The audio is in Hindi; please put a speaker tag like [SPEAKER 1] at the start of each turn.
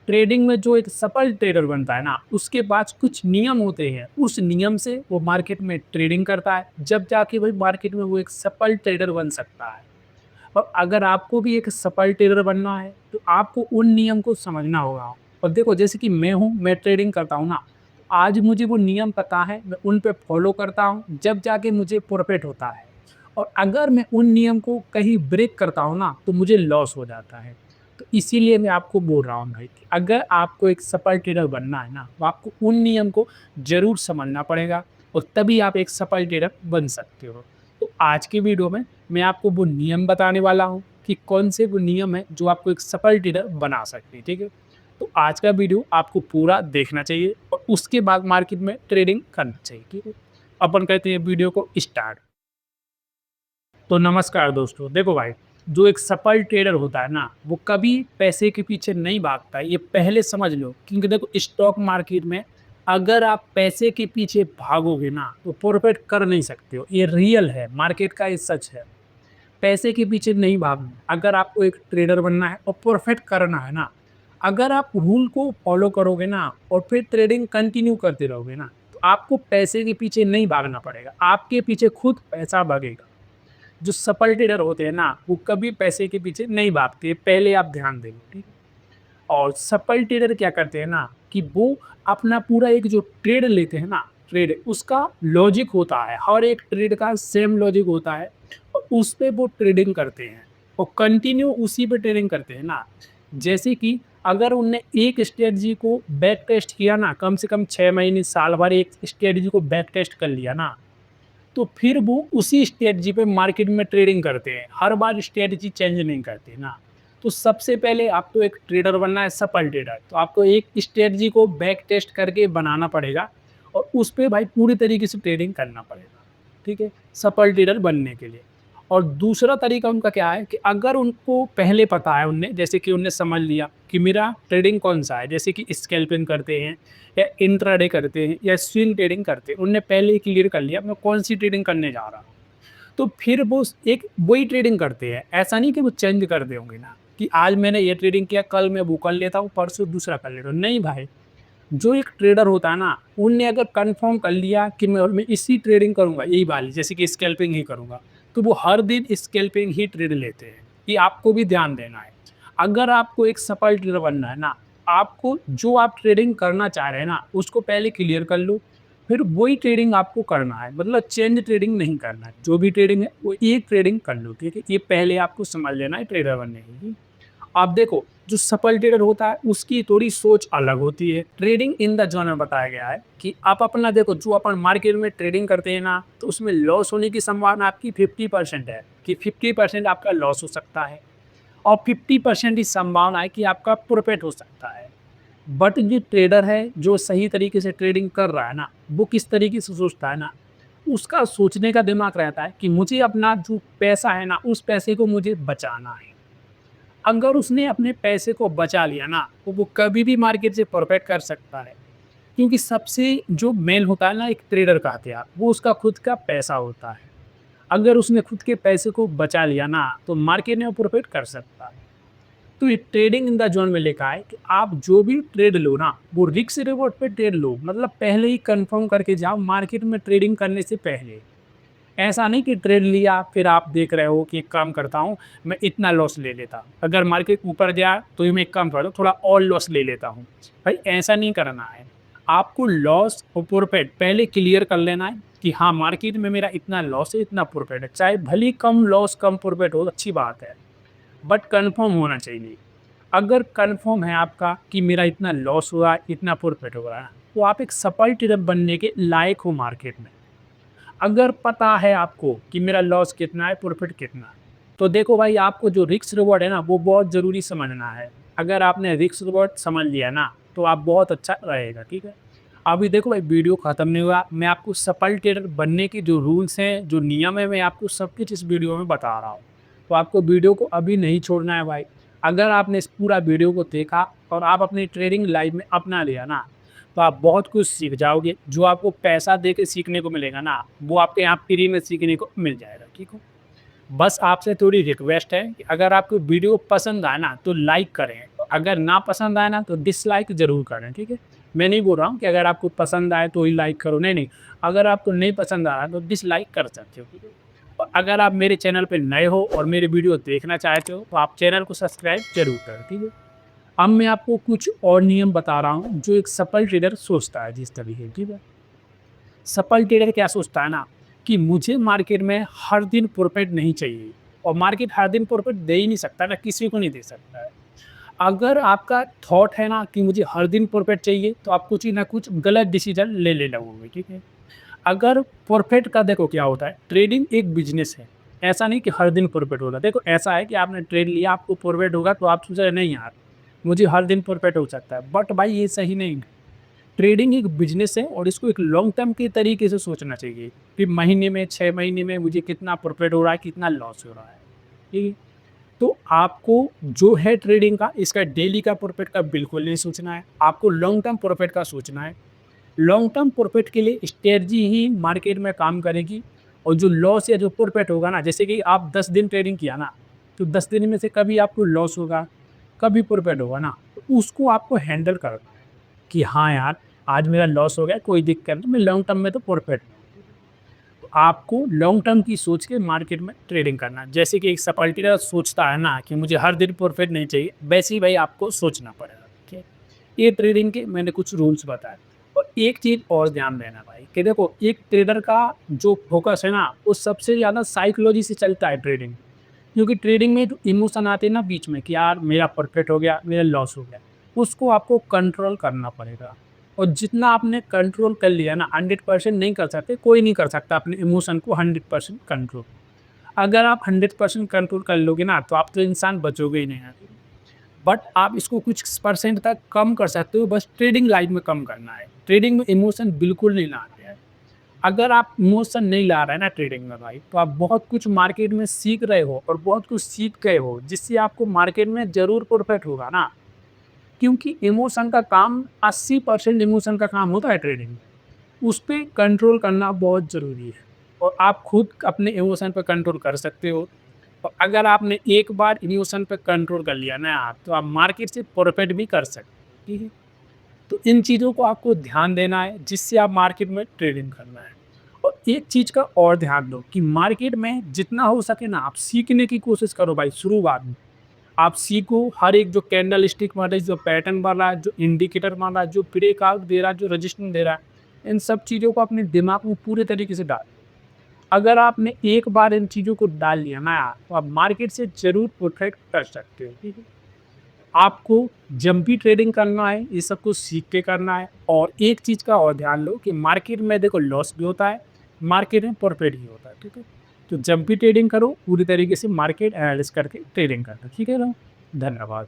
[SPEAKER 1] ट्रेडिंग में जो एक सफल ट्रेडर बनता है ना, उसके पास कुछ नियम होते हैं। उस नियम से वो मार्केट में ट्रेडिंग करता है, जब जाके भाई मार्केट में वो एक सफल ट्रेडर बन सकता है। और अगर आपको भी एक सफल ट्रेडर बनना है, तो आपको उन नियम को समझना होगा। और देखो, जैसे कि मैं ट्रेडिंग करता हूँ ना, आज मुझे वो नियम पता है, मैं उन पे फॉलो करता हूँ, जब जाके मुझे प्रॉफिट होता है। और अगर मैं उन नियम को कहीं ब्रेक करता हूँ ना, तो मुझे लॉस हो जाता है। तो इसीलिए मैं आपको बोल रहा हूँ भाई कि अगर आपको एक सफल ट्रेडर बनना है ना, तो आपको उन नियम को ज़रूर समझना पड़ेगा, और तभी आप एक सफल ट्रेडर बन सकते हो। तो आज की वीडियो में मैं आपको वो नियम बताने वाला हूँ कि कौन से वो नियम है जो आपको एक सफल ट्रेडर बना सकते हैं, ठीक है? तो आज का वीडियो आपको पूरा देखना चाहिए और उसके बाद मार्केट में ट्रेडिंग करना चाहिए, ठीक है? अपन कहते हैं वीडियो को स्टार्ट। तो नमस्कार दोस्तों, देखो भाई, जो एक सफल ट्रेडर होता है ना, वो कभी पैसे के पीछे नहीं भागता है, ये पहले समझ लो। क्योंकि देखो, स्टॉक मार्केट में अगर आप पैसे के पीछे भागोगे ना, तो प्रॉफिट कर नहीं सकते हो। ये रियल है, मार्केट का ये सच है। पैसे के पीछे नहीं भागना। अगर आपको एक ट्रेडर बनना है और प्रॉफिट करना है ना, अगर आप रूल को फॉलो करोगे ना और फिर ट्रेडिंग कंटिन्यू करते रहोगे ना, तो आपको पैसे के पीछे नहीं भागना पड़ेगा, आपके पीछे खुद पैसा भागेगा। जो सफल ट्रेडर होते हैं ना, वो कभी पैसे के पीछे नहीं भागते, पहले आप ध्यान देंगे, ठीक है? और सफल ट्रेडर क्या करते हैं ना, कि वो अपना पूरा एक जो ट्रेड लेते हैं ना, ट्रेड उसका लॉजिक होता है, हर एक ट्रेड का सेम लॉजिक होता है, और उस पे वो ट्रेडिंग करते हैं और कंटिन्यू उसी पे ट्रेडिंग करते हैं ना। जैसे कि अगर उनने एक स्ट्रेटजी को बैक टेस्ट किया ना, कम से कम 6 महीने साल भर एक स्ट्रेटजी को बैक टेस्ट कर लिया ना, तो फिर वो उसी स्ट्रेटजी पे मार्केट में ट्रेडिंग करते हैं, हर बार स्ट्रेटजी चेंज नहीं करते ना। तो सबसे पहले आपको एक ट्रेडर बनना है, सफल ट्रेडर, तो आपको एक स्ट्रेटजी को बैक टेस्ट करके बनाना पड़ेगा और उस पे भाई पूरी तरीके से ट्रेडिंग करना पड़ेगा, ठीक है, सफल ट्रेडर बनने के लिए। और दूसरा तरीका उनका क्या है कि अगर उनको पहले पता है, उनने जैसे कि उनने समझ लिया कि मेरा ट्रेडिंग कौन सा है, जैसे कि स्कैल्पिंग करते हैं या इंट्राडे करते हैं या स्विंग ट्रेडिंग करते हैं, उनने पहले ही क्लियर कर लिया मैं कौन सी ट्रेडिंग करने जा रहा हूँ। तो फिर वो एक वही ट्रेडिंग करते हैं, ऐसा नहीं कि वो चेंज कर देंगे ना, कि आज मैंने ये ट्रेडिंग किया, कल मैं वो कर लेता हूँ, परसों दूसरा कर लेता हूँ, नहीं भाई। जो एक ट्रेडर होता है ना, उनने अगर कंफर्म कर लिया कि मैं इसी ट्रेडिंग करूंगा, यही वाली जैसे कि स्कैल्पिंग ही करूंगा, तो वो हर दिन स्कैल्पिंग ही ट्रेड लेते हैं। ये आपको भी ध्यान देना है। अगर आपको एक सफल ट्रेडर बनना है ना, आपको जो आप ट्रेडिंग करना चाह रहे हैं ना, उसको पहले क्लियर कर लो, फिर वही ट्रेडिंग आपको करना है, मतलब चेंज ट्रेडिंग नहीं करना है। जो भी ट्रेडिंग है वो एक ट्रेडिंग कर लो, ठीक है? ये पहले आपको समझ लेना है ट्रेडर बनने के लिए। आप देखो, जो सफल ट्रेडर होता है उसकी थोड़ी सोच अलग होती है। ट्रेडिंग इन द जोन में बताया गया है कि आप अपना देखो, जो अपन मार्केट में ट्रेडिंग करते हैं ना, तो उसमें लॉस होने की संभावना आपकी 50% है, कि 50% आपका लॉस हो सकता है, और 50% की संभावना है कि आपका प्रॉफिट हो सकता है। बट जो ट्रेडर है, जो सही तरीके से ट्रेडिंग कर रहा है ना, वो किस तरीके से सोचता है ना, उसका सोचने का दिमाग रहता है कि मुझे अपना जो पैसा है ना, उस पैसे को मुझे बचाना है। अगर उसने अपने पैसे को बचा लिया ना, तो वो कभी भी मार्केट से प्रॉफिट कर सकता है। क्योंकि सबसे जो मेन होता है ना एक ट्रेडर का हथियार, वो उसका खुद का पैसा होता है। अगर उसने खुद के पैसे को बचा लिया ना, तो मार्केट में प्रॉफिट कर सकता है। तो ये ट्रेडिंग इन द जोन में लिखा है कि आप जो भी ट्रेड लो ना, वो रिस्क रिवॉर्ड पे ट्रेड लो, मतलब पहले ही कंफर्म करके जाओ मार्केट में ट्रेडिंग करने से पहले। ऐसा नहीं कि ट्रेड लिया फिर आप देख रहे हो कि एक काम करता हूँ, मैं इतना लॉस ले लेता हूँ, अगर मार्केट ऊपर जाए तो ये मैं एक काम करता हूँ, थोड़ा और लॉस ले लेता हूँ। भाई ऐसा नहीं करना है। आपको लॉस और प्रॉफिट पहले क्लियर कर लेना है कि हाँ, मार्केट में मेरा इतना लॉस है, इतना प्रॉफिट है। चाहे भले ही कम लॉस कम प्रॉफिट हो, अच्छी बात है, बट कन्फर्म होना चाहिए। अगर कन्फर्म है आपका कि मेरा इतना लॉस हुआ, इतना प्रॉफिट हो रहा है, तो आप एक सफल ट्रेडर बनने के लायक हो मार्केट में। अगर पता है आपको कि मेरा लॉस कितना है, प्रॉफिट कितना है, तो देखो भाई, आपको जो रिस्क रिवॉर्ड है ना, वो बहुत ज़रूरी समझना है। अगर आपने रिस्क रिवॉर्ड समझ लिया ना, तो आप बहुत अच्छा रहेगा, ठीक है? अभी देखो भाई, वीडियो ख़त्म नहीं हुआ, मैं आपको सफल ट्रेडर बनने के जो रूल्स हैं, जो नियम है, मैं आपको सब कुछ इस वीडियो में बता रहा हूँ। तो आपको वीडियो को अभी नहीं छोड़ना है भाई। अगर आपने इस पूरा वीडियो को देखा और आप अपनी ट्रेडिंग लाइफ में अपना लिया ना, तो आप बहुत कुछ सीख जाओगे। जो आपको पैसा दे के सीखने को मिलेगा ना, वो आपके यहाँ फ्री में सीखने को मिल जाएगा, ठीक हो? बस आपसे थोड़ी रिक्वेस्ट है कि अगर आपको वीडियो पसंद आए ना, तो लाइक करें, अगर ना पसंद आए ना तो डिसलाइक ज़रूर करें, ठीक है? मैं नहीं बोल रहा हूँ कि अगर आपको पसंद आए तो ही लाइक करो, नहीं। अगर आपको नहीं पसंद आ रहा है तो डिसलाइक कर सकते हो, ठीक है? और अगर आप मेरे चैनल पे नए हो और मेरे वीडियो देखना चाहते हो तो आप चैनल को सब्सक्राइब ज़रूर करें, ठीक है? अब मैं आपको कुछ और नियम बता रहा हूँ जो एक सफल ट्रेडर सोचता है जिस तरीके, ठीक है? सफल ट्रेडर क्या सोचता है ना कि मुझे मार्केट में हर दिन प्रॉफिट नहीं चाहिए और मार्केट हर दिन प्रॉफिट दे ही नहीं सकता ना, किसी को नहीं दे सकता है। अगर आपका थॉट है ना कि मुझे हर दिन प्रॉफिट चाहिए तो आप कुछ ही ना कुछ गलत डिसीजन ले लगोगे, ठीक है? अगर प्रॉफिट का देखो क्या होता है, ट्रेडिंग एक बिजनेस है। ऐसा नहीं कि हर दिन प्रॉफिट होगा। देखो ऐसा है कि आपने ट्रेड लिया, आपको प्रॉफिट होगा तो आप सोच रहे नहीं यार, मुझे हर दिन प्रॉफिट हो सकता है। बट भाई ये सही नहीं है। ट्रेडिंग एक बिजनेस है और इसको एक लॉन्ग टर्म के तरीके से सोचना चाहिए कि महीने में, 6 महीने में मुझे कितना प्रॉफिट हो रहा है, कितना लॉस हो रहा है। ठीक है? तो आपको जो है ट्रेडिंग का, इसका डेली का प्रॉफिट का बिल्कुल नहीं सोचना है। आपको लॉन्ग टर्म प्रॉफिट का सोचना है। लॉन्ग टर्म प्रॉफिट के लिए स्ट्रेटजी ही मार्केट में काम करेगी और जो लॉस या जो प्रॉफिट होगा ना, जैसे कि आप 10 दिन ट्रेडिंग किया ना, तो 10 दिन में से कभी आपको लॉस होगा, कभी प्रॉफिट होगा ना, तो उसको आपको हैंडल करना है कि हाँ यार, आज मेरा लॉस हो गया, कोई दिक्कत नहीं, मैं लॉन्ग टर्म में तो प्रॉफिट में हूँ। तो आपको लॉन्ग टर्म की सोच के मार्केट में ट्रेडिंग करना है। जैसे कि एक सपाटी ट्रेडर सोचता है ना कि मुझे हर दिन प्रॉफिट नहीं चाहिए, वैसे ही भाई आपको सोचना पड़ेगा, ठीक है? ये ट्रेडिंग के मैंने कुछ रूल्स बताए। और एक चीज़ और ध्यान देना भाई कि देखो एक ट्रेडर का जो फ़ोकस है ना, वो सबसे ज़्यादा साइकोलॉजी से चलता है ट्रेडिंग। क्योंकि ट्रेडिंग में जो इमोशन आते हैं ना बीच में कि यार मेरा प्रॉफिट हो गया, मेरा लॉस हो गया, उसको आपको कंट्रोल करना पड़ेगा। और जितना आपने कंट्रोल कर लिया ना, 100% नहीं कर सकते, कोई नहीं कर सकता अपने इमोशन को 100% कंट्रोल। अगर आप 100% कंट्रोल कर लोगे ना, तो आप तो इंसान बचोगे ही नहीं यार। बट आप इसको कुछ परसेंट तक कम कर सकते हो, बस ट्रेडिंग लाइफ में कम करना है। ट्रेडिंग में इमोशन बिल्कुल नहीं लाते हैं। अगर आप इमोशन नहीं ला रहे हैं ना ट्रेडिंग में भाई, तो आप बहुत कुछ मार्केट में सीख रहे हो और बहुत कुछ सीख गए हो, जिससे आपको मार्केट में ज़रूर प्रॉफिट होगा ना। क्योंकि इमोशन का काम 80% इमोशन का काम होता है ट्रेडिंग में। उस पे कंट्रोल करना बहुत ज़रूरी है और आप खुद अपने इमोशन पे कंट्रोल कर सकते हो। और अगर आपने एक बार इमोशन पे कंट्रोल कर लिया ना आप, तो आप मार्केट से प्रॉफिट भी कर सकते हो, ठीक है? तो इन चीज़ों को आपको ध्यान देना है जिससे आप मार्केट में ट्रेडिंग करना है। और एक चीज़ का और ध्यान दो कि मार्केट में जितना हो सके ना आप सीखने की कोशिश करो भाई शुरुआत में। आप सीखो हर एक जो कैंडल स्टिक मार रहा है, जो पैटर्न मार रहा है, जो इंडिकेटर मार रहा है, जो ब्रेकआउट दे रहा है, जो रजिस्टेंस दे रहा है, इन सब चीज़ों को अपने दिमाग में पूरे तरीके से डालो। अगर आपने एक बार इन चीज़ों को डाल लिया ना यार, तो आप मार्केट से ज़रूर प्रोटेक्ट कर सकते हो, ठीक है? आपको जब भी ट्रेडिंग करना है, ये सब कुछ सीख के करना है और एक चीज़ का और ध्यान लो कि मार्केट में देखो लॉस भी होता है, मार्केट में प्रॉफिट भी होता है, ठीक है? तो जब भी ट्रेडिंग करो, पूरी तरीके से मार्केट एनालिसिस करके ट्रेडिंग करना, ठीक है ना? धन्यवाद।